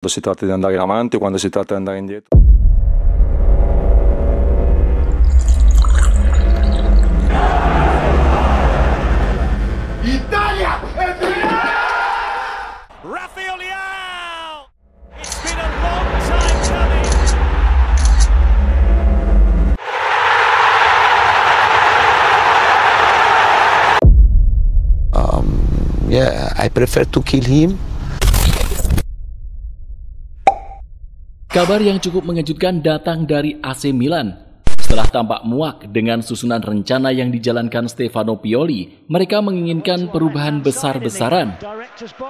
Quando si tratta di andare in avanti o quando si tratta di andare indietro. Italia! Rafael Leao! It's been a long time coming. I prefer to kill him. Kabar yang cukup mengejutkan datang dari AC Milan. Setelah tampak muak dengan susunan rencana yang dijalankan Stefano Pioli, mereka menginginkan perubahan besar-besaran.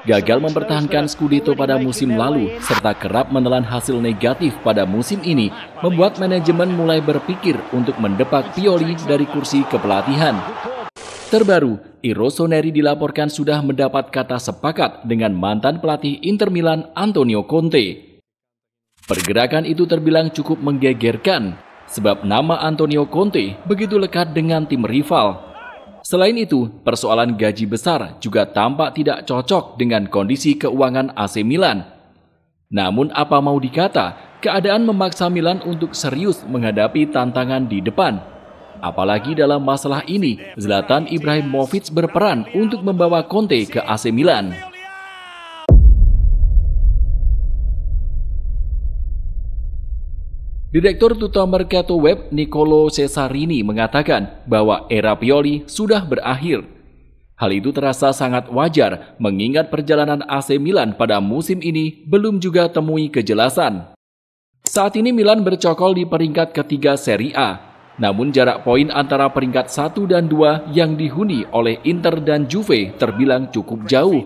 Gagal mempertahankan Scudetto pada musim lalu, serta kerap menelan hasil negatif pada musim ini, membuat manajemen mulai berpikir untuk mendepak Pioli dari kursi kepelatihan. Terbaru, Rossoneri dilaporkan sudah mendapat kata sepakat dengan mantan pelatih Inter Milan Antonio Conte. Pergerakan itu terbilang cukup menggegerkan, sebab nama Antonio Conte begitu lekat dengan tim rival. Selain itu, persoalan gaji besar juga tampak tidak cocok dengan kondisi keuangan AC Milan. Namun apa mau dikata, keadaan memaksa Milan untuk serius menghadapi tantangan di depan. Apalagi dalam masalah ini, Zlatan Ibrahimovic berperan untuk membawa Conte ke AC Milan. Direktur Tutto Mercato Web Niccolò Cesarini mengatakan bahwa era Pioli sudah berakhir. Hal itu terasa sangat wajar mengingat perjalanan AC Milan pada musim ini belum juga temui kejelasan. Saat ini Milan bercokol di peringkat ketiga Serie A. Namun jarak poin antara peringkat 1 dan 2 yang dihuni oleh Inter dan Juve terbilang cukup jauh.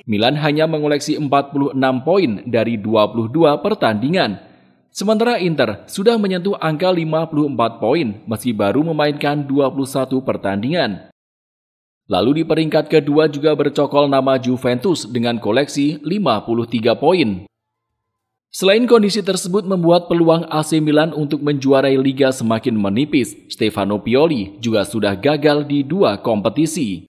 Milan hanya mengoleksi 46 poin dari 22 pertandingan. Sementara Inter sudah menyentuh angka 54 poin meski baru memainkan 21 pertandingan. Lalu di peringkat kedua juga bercokol nama Juventus dengan koleksi 53 poin. Selain kondisi tersebut membuat peluang AC Milan untuk menjuarai liga semakin menipis, Stefano Pioli juga sudah gagal di 2 kompetisi.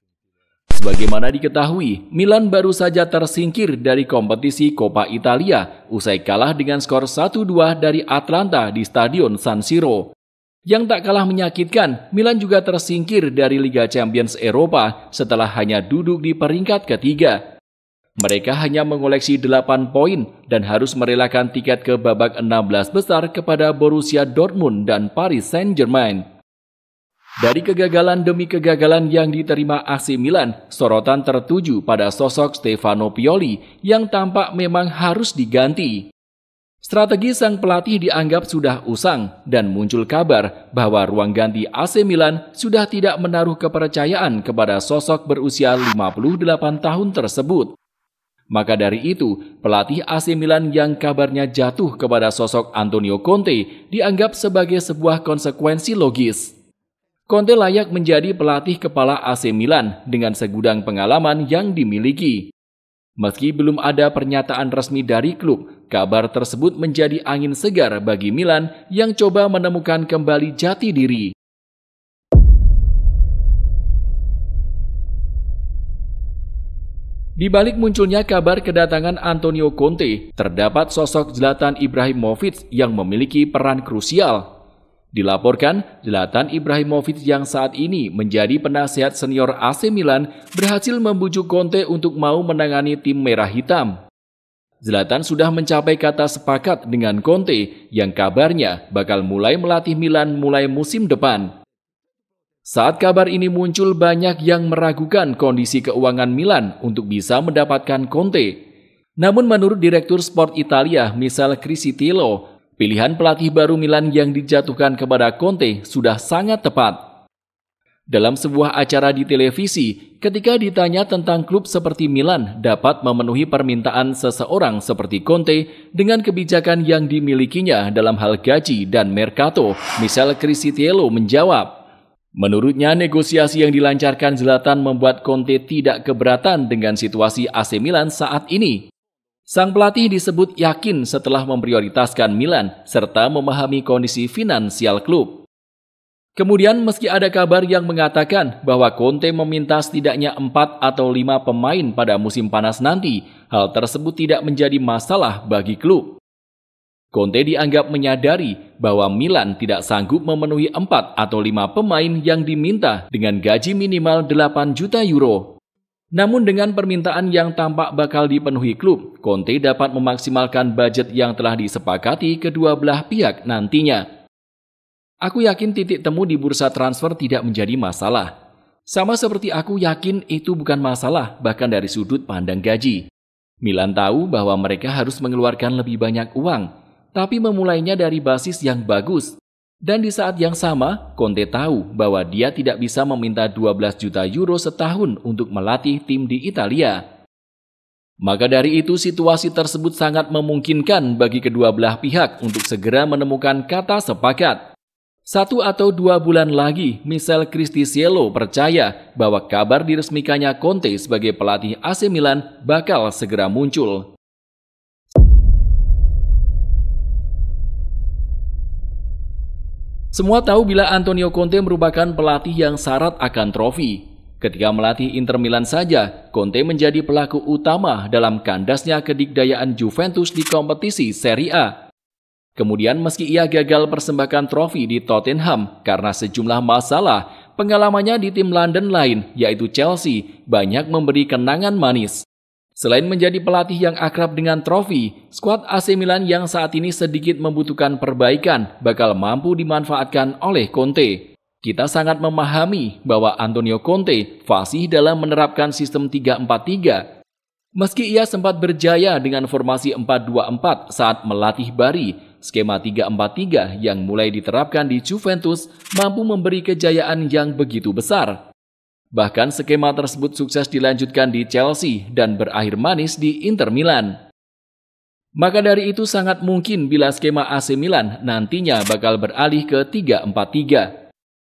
Sebagaimana diketahui, Milan baru saja tersingkir dari kompetisi Coppa Italia usai kalah dengan skor 1-2 dari Atalanta di Stadion San Siro. Yang tak kalah menyakitkan, Milan juga tersingkir dari Liga Champions Eropa setelah hanya duduk di peringkat ketiga. Mereka hanya mengoleksi 8 poin dan harus merelakan tiket ke babak 16 besar kepada Borussia Dortmund dan Paris Saint-Germain. Dari kegagalan demi kegagalan yang diterima AC Milan, sorotan tertuju pada sosok Stefano Pioli yang tampak memang harus diganti. Strategi sang pelatih dianggap sudah usang dan muncul kabar bahwa ruang ganti AC Milan sudah tidak menaruh kepercayaan kepada sosok berusia 58 tahun tersebut. Maka dari itu, pelatih AC Milan yang kabarnya jatuh kepada sosok Antonio Conte dianggap sebagai sebuah konsekuensi logis. Conte layak menjadi pelatih kepala AC Milan dengan segudang pengalaman yang dimiliki. Meski belum ada pernyataan resmi dari klub, kabar tersebut menjadi angin segar bagi Milan yang coba menemukan kembali jati diri. Di balik munculnya kabar kedatangan Antonio Conte, terdapat sosok Zlatan Ibrahimovic yang memiliki peran krusial. Dilaporkan, Zlatan Ibrahimovic yang saat ini menjadi penasihat senior AC Milan berhasil membujuk Conte untuk mau menangani tim merah hitam. Zlatan sudah mencapai kata sepakat dengan Conte yang kabarnya bakal mulai melatih Milan mulai musim depan. Saat kabar ini muncul, banyak yang meragukan kondisi keuangan Milan untuk bisa mendapatkan Conte. Namun menurut Direktur Sport Italia, Michele Cristitello, pilihan pelatih baru Milan yang dijatuhkan kepada Conte sudah sangat tepat. Dalam sebuah acara di televisi, ketika ditanya tentang klub seperti Milan dapat memenuhi permintaan seseorang seperti Conte dengan kebijakan yang dimilikinya dalam hal gaji dan mercato, Michele Cristitello menjawab, menurutnya, negosiasi yang dilancarkan Zlatan membuat Conte tidak keberatan dengan situasi AC Milan saat ini. Sang pelatih disebut yakin setelah memprioritaskan Milan serta memahami kondisi finansial klub. Kemudian meski ada kabar yang mengatakan bahwa Conte meminta setidaknya 4 atau 5 pemain pada musim panas nanti, hal tersebut tidak menjadi masalah bagi klub. Conte dianggap menyadari bahwa Milan tidak sanggup memenuhi 4 atau 5 pemain yang diminta dengan gaji minimal 8 juta euro. Namun dengan permintaan yang tampak bakal dipenuhi klub, Conte dapat memaksimalkan budget yang telah disepakati kedua belah pihak nantinya. Aku yakin titik temu di bursa transfer tidak menjadi masalah. Sama seperti aku yakin itu bukan masalah bahkan dari sudut pandang gaji. Milan tahu bahwa mereka harus mengeluarkan lebih banyak uang, tapi memulainya dari basis yang bagus. Dan di saat yang sama, Conte tahu bahwa dia tidak bisa meminta 12 juta euro setahun untuk melatih tim di Italia. Maka dari itu situasi tersebut sangat memungkinkan bagi kedua belah pihak untuk segera menemukan kata sepakat. 1 atau 2 bulan lagi, Michel Cristiciello percaya bahwa kabar diresmikannya Conte sebagai pelatih AC Milan bakal segera muncul. Semua tahu bila Antonio Conte merupakan pelatih yang syarat akan trofi. Ketika melatih Inter Milan saja, Conte menjadi pelaku utama dalam kandasnya kedikdayaan Juventus di kompetisi Serie A. Kemudian meski ia gagal persembahkan trofi di Tottenham karena sejumlah masalah, pengalamannya di tim London lain, yaitu Chelsea, banyak memberi kenangan manis. Selain menjadi pelatih yang akrab dengan trofi, skuad AC Milan yang saat ini sedikit membutuhkan perbaikan bakal mampu dimanfaatkan oleh Conte. Kita sangat memahami bahwa Antonio Conte fasih dalam menerapkan sistem 3-4-3. Meski ia sempat berjaya dengan formasi 4-2-4 saat melatih Bari, skema 3-4-3 yang mulai diterapkan di Juventus mampu memberi kejayaan yang begitu besar. Bahkan skema tersebut sukses dilanjutkan di Chelsea dan berakhir manis di Inter Milan. Maka dari itu sangat mungkin bila skema AC Milan nantinya bakal beralih ke 3-4-3.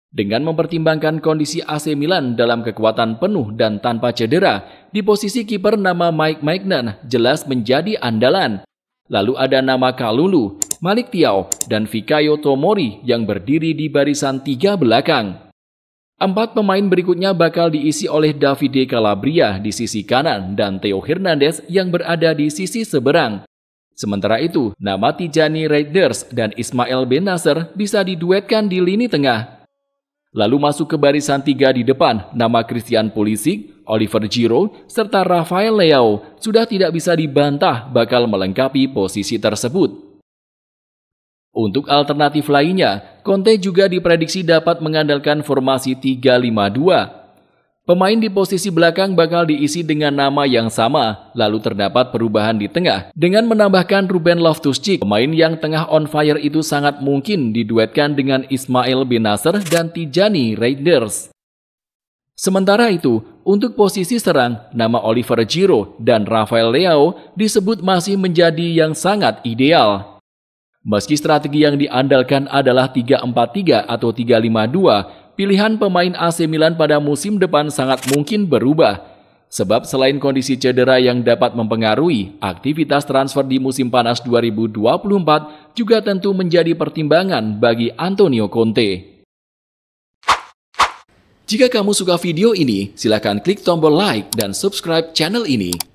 Dengan mempertimbangkan kondisi AC Milan dalam kekuatan penuh dan tanpa cedera, di posisi kiper nama Mike Maignan jelas menjadi andalan. Lalu ada nama Kalulu, Malik Thiaw, dan Fikayo Tomori yang berdiri di barisan 3 belakang. 4 pemain berikutnya bakal diisi oleh Davide Calabria di sisi kanan dan Theo Hernandez yang berada di sisi seberang. Sementara itu, nama Tijani Reinders dan Ismail Bennacer bisa diduetkan di lini tengah. Lalu masuk ke barisan 3 di depan, nama Christian Pulisic, Oliver Giroud, serta Rafael Leao sudah tidak bisa dibantah bakal melengkapi posisi tersebut. Untuk alternatif lainnya, Conte juga diprediksi dapat mengandalkan formasi 3-5-2. Pemain di posisi belakang bakal diisi dengan nama yang sama, lalu terdapat perubahan di tengah dengan menambahkan Ruben Loftus-Cheek. Pemain yang tengah on fire itu sangat mungkin diduetkan dengan Ismail Bennacer dan Tijani Reinders. Sementara itu, untuk posisi serang, nama Oliver Giroud dan Rafael Leao disebut masih menjadi yang sangat ideal. Meski strategi yang diandalkan adalah 3-4-3 atau 3-5-2, pilihan pemain AC Milan pada musim depan sangat mungkin berubah. Sebab selain kondisi cedera yang dapat mempengaruhi, aktivitas transfer di musim panas 2024 juga tentu menjadi pertimbangan bagi Antonio Conte. Jika kamu suka video ini, silakan klik tombol like dan subscribe channel ini.